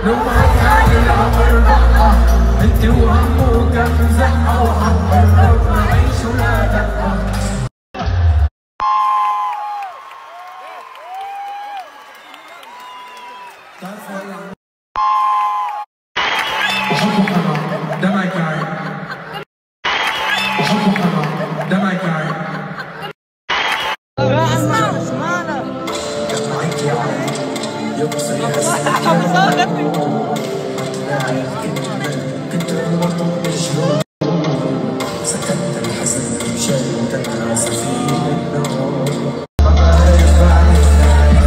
لو ما كان العمر بقى انت وهمه كان زقه وحقرب نعيش ولا دقه. وحبه حرام ده ما يكاي، وحبه حرام ده ما يكاي. سكت الحزن مشيت الناس في النور ما بعرف بعرف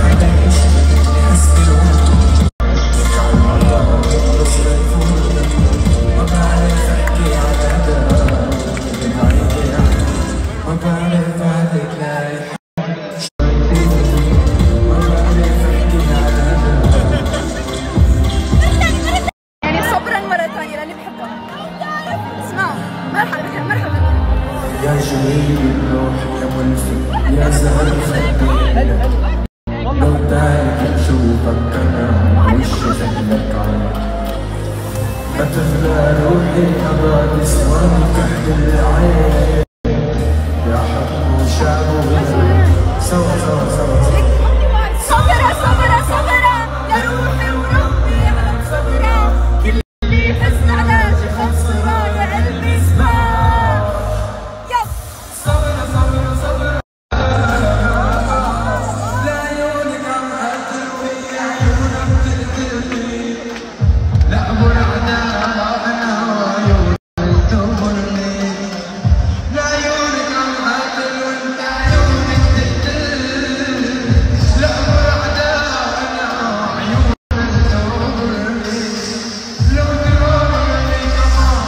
حدا يشتي يحسبلون كان بصرفون ما بعرف احكي عن هذا ما بعرف هذيك لايحة ما بعرف احكي عن هذا. يعني صبرا مرة ثانية لاني بحبها. اسمعوا مرحبا مرحبا يا جميل الروح يا ملفت يا زهر خدي لو تعرف اشوفك انا وش شكلك ما تغلى روحي ابغى تسواني تحت العين يا حب وشعب سوا سوا سوا صبرا صبرا صبرا يا روحي وربي على صبرا كل اللي يحس على شيخ صبرا يا قلبي صبرا يلا صبرا صبرا صبرا لعيونك عم قتلوي عيونك تقتلني لا برعنا انا وعيونك تمرني لعيونك عم قتل وانت عيونك تقتلني لا برعنا انا وعيونك تمرني لو ترانا لي كمان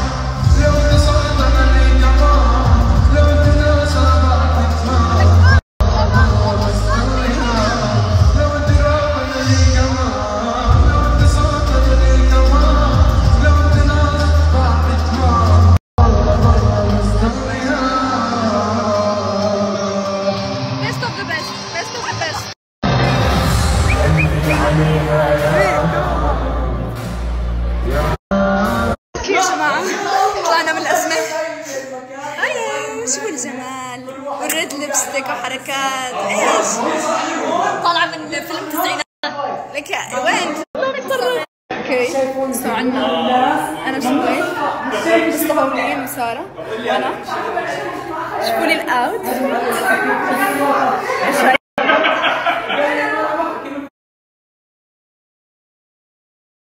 لو تصعدنا لي كمان لو تناسى بعد كمان لو ترانا لي كمان لو تصعدنا لي كمان لو تناسى بعد كمان best of the best best of the best. يا جماعة طلعنا من الأزمة. شوفوا الجمال والريد ليبستيك وحركات ايش طالعة من فيلم التسعينات. لك وين اوكي سو عنا انا سويت مصطفى وليم وسارة وانا. شوفوا لي الاوت ايش رايك؟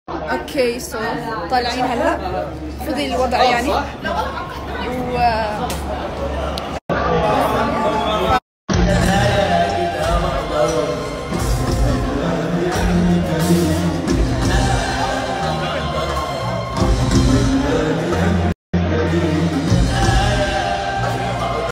اوكي سو طالعين هلا خذي الوضع يعني و